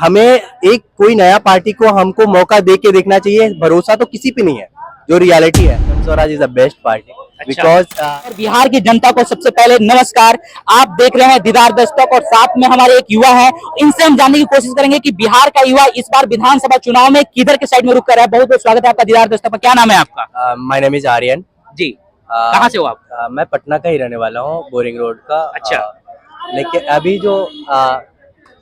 हमें एक कोई नया पार्टी को हमको मौका दे के देखना चाहिए। भरोसा तो किसी पे नहीं है, जो रियलिटी है। Swaraj is the best party because और बिहार की जनता को सबसे पहले नमस्कार। आप देख रहे हैं दीदार दस्तक और साथ में हमारे एक युवा है, इनसे हम जानने की कोशिश करेंगे कि बिहार का युवा इस बार विधानसभा चुनाव में किधर के साइड में रुक कर है। बहुत बहुत स्वागत है आपका दीदार दस्तक पर। क्या नाम है आपका? माय नेम इज आर्यन जी। कहाँ से हो आप? मैं पटना का ही रहने वाला हूँ, बोरिंग रोड का। अच्छा। लेकिन अभी जो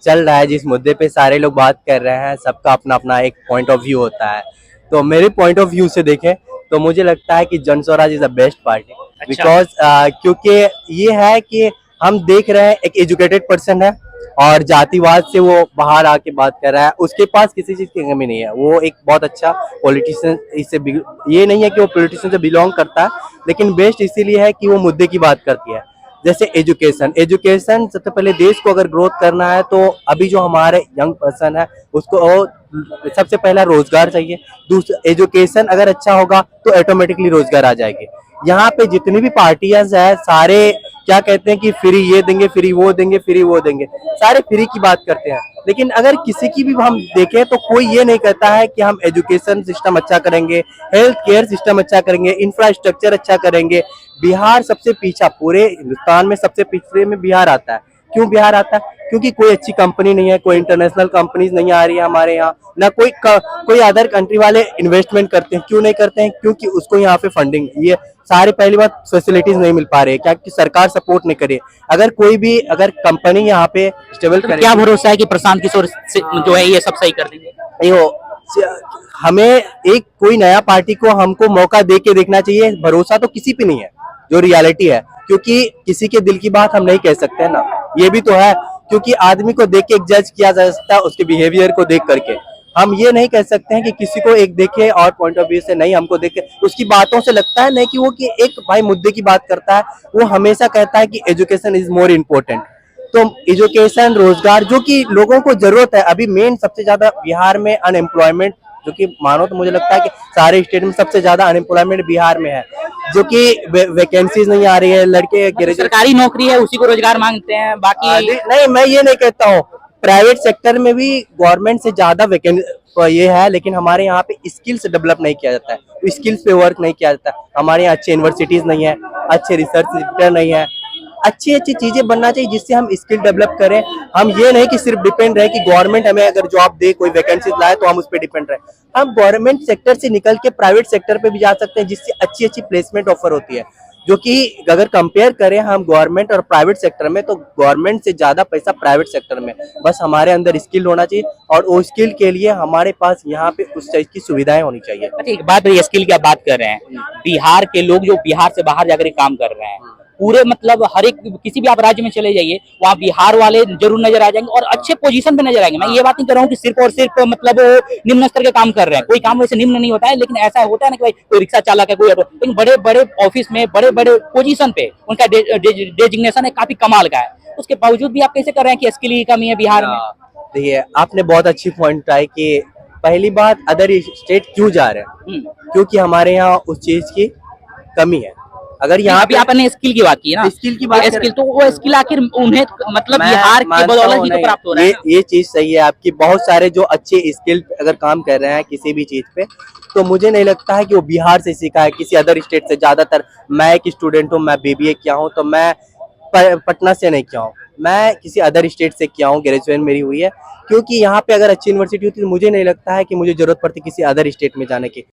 चल रहा है, जिस मुद्दे पे सारे लोग बात कर रहे हैं, सबका अपना अपना एक पॉइंट ऑफ व्यू होता है। तो मेरे पॉइंट ऑफ व्यू से देखें तो मुझे लगता है कि जन Swaraj is the best party because क्योंकि ये है कि हम देख रहे हैं एक एजुकेटेड पर्सन है और जातिवाद से वो बाहर आके बात कर रहा है। उसके पास किसी चीज की कमी नहीं है। वो एक बहुत अच्छा पॉलिटिशियन, इससे ये नहीं है कि वो पॉलिटिशियन से बिलोंग करता है, लेकिन बेस्ट इसीलिए है कि वो मुद्दे की बात करती है। जैसे एजुकेशन सबसे पहले देश को अगर ग्रोथ करना है तो अभी जो हमारे यंग पर्सन है उसको सबसे पहला रोजगार चाहिए। दूसरा, एजुकेशन अगर अच्छा होगा तो ऑटोमेटिकली रोजगार आ जाएगी। यहाँ पे जितनी भी पार्टियां है, सारे क्या कहते हैं कि फ्री ये देंगे, फ्री वो देंगे, फ्री वो देंगे, सारे फ्री की बात करते हैं। लेकिन अगर किसी की भी हम देखें तो कोई ये नहीं कहता है कि हम एजुकेशन सिस्टम अच्छा करेंगे, हेल्थ केयर सिस्टम अच्छा करेंगे, इंफ्रास्ट्रक्चर अच्छा करेंगे। बिहार सबसे पीछा, पूरे हिंदुस्तान में सबसे पिछड़े में बिहार आता है। क्यों बिहार आता है? क्योंकि कोई अच्छी कंपनी नहीं है, कोई इंटरनेशनल कंपनीज नहीं आ रही है हमारे यहाँ, ना कोई अदर कंट्री वाले इन्वेस्टमेंट करते हैं। क्यों नहीं करते हैं? क्योंकि उसको यहाँ पे फंडिंग, ये सारी पहली बात फैसिलिटीज नहीं मिल पा रही है, क्या कि सरकार सपोर्ट नहीं करे। अगर कोई भी अगर कंपनी यहाँ पे स्टेबल करे, क्या भरोसा है कि प्रशांत किशोर जो है ये सब सही कर देंगे? हमें एक कोई नया पार्टी को हमको मौका दे के देखना चाहिए। भरोसा तो किसी पे नहीं है, जो रियलिटी है। क्योंकि किसी के दिल की बात हम नहीं कह सकते हैं ना, ये भी तो है। क्योंकि आदमी को देख के एक जज किया जा सकता है, उसके बिहेवियर को देख करके। हम ये नहीं कह सकते हैं कि किसी को एक देखे और पॉइंट ऑफ व्यू से नहीं, हमको देखे उसकी बातों से लगता है नहीं कि वो कि एक भाई मुद्दे की बात करता है। वो हमेशा कहता है कि एजुकेशन इज मोर इम्पोर्टेंट। तो एजुकेशन, रोजगार जो कि लोगों को जरूरत है। अभी मेन सबसे ज्यादा बिहार में अनएम्प्लॉयमेंट, जो कि मानो तो मुझे लगता है कि सारे स्टेट में सबसे ज्यादा अनएम्प्लॉयमेंट बिहार में है, जो कि वैकेंसीज नहीं आ रही है। लड़के सरकारी नौकरी है उसी को रोजगार मांगते हैं, बाकी नहीं, मैं ये नहीं कहता हूँ। प्राइवेट सेक्टर में भी गवर्नमेंट से ज्यादा वैकेंसी ये है, लेकिन हमारे यहाँ पे स्किल्स डेवलप नहीं किया जाता है, स्किल्स पे वर्क नहीं किया जाता है। हमारे यहाँ अच्छे यूनिवर्सिटीज नहीं है, अच्छे रिसर्च सेंटर नहीं है। अच्छी अच्छी चीजें बनना चाहिए जिससे हम स्किल डेवलप करें। हम ये नहीं कि सिर्फ डिपेंड रहे कि गवर्नमेंट हमें अगर जॉब दे, कोई वैकेंसी लाए तो हम उस पर डिपेंड रहे। हम गवर्नमेंट सेक्टर से निकल के प्राइवेट सेक्टर पे भी जा सकते हैं, जिससे अच्छी अच्छी प्लेसमेंट ऑफर होती है। जो कि अगर कंपेयर करें हम गवर्नमेंट और प्राइवेट सेक्टर में, तो गवर्नमेंट से ज्यादा पैसा प्राइवेट सेक्टर में। बस हमारे अंदर स्किल होना चाहिए और वो स्किल के लिए हमारे पास यहाँ पे उस चीज की सुविधाएं होनी चाहिए। अच्छा, एक बात रही स्किल की आप बात कर रहे हैं, बिहार के लोग जो बिहार से बाहर जाकर काम कर रहे हैं, पूरे मतलब हर एक किसी भी आप राज्य में चले जाइए वहाँ बिहार वाले जरूर नजर आ जाएंगे और अच्छे पोजीशन पे नजर आएंगे। मैं ये बात नहीं कर रहा हूँ कि सिर्फ और सिर्फ मतलब वो निम्न स्तर के काम कर रहे हैं, कोई काम वैसे निम्न नहीं होता है, लेकिन ऐसा होता है ना कि भाई कोई रिक्शा चालक है, कोई ऑटो, लेकिन बड़े बड़े ऑफिस में बड़े बड़े पोजीशन पे उनका डेजिग्नेशन है काफी कमाल का है। उसके बावजूद भी आप कैसे कर रहे हैं कि स्किल की कमी है बिहार में? देखिए, आपने बहुत अच्छी पॉइंट उठाई कि पहली बात अदर स्टेट क्यों जा रहे हैं, क्योंकि हमारे यहाँ उस चीज की कमी है। अगर यहाँ पे आपने स्किल की बात की ना, स्किल की बात, स्किल तो वो स्किल आखिर उन्हें मतलब बिहार के बदौलत ही तो प्राप्त हो रहा है। ये चीज सही है आपकी। बहुत सारे जो अच्छे स्किल अगर काम कर रहे हैं किसी भी चीज पे, तो मुझे नहीं लगता है कि वो बिहार से सीखा है, किसी अदर स्टेट से। ज्यादातर मैं एक स्टूडेंट हूँ, मैं बीबीए किया हूँ, तो मैं पटना से नहीं किया हूँ, मैं किसी अदर स्टेट से किया हूँ, ग्रेजुएशन मेरी हुई है। क्योंकि यहाँ पे अगर अच्छी यूनिवर्सिटी होती तो मुझे नहीं लगता है कि मुझे जरूरत पड़ती किसी अदर स्टेट में जाने की।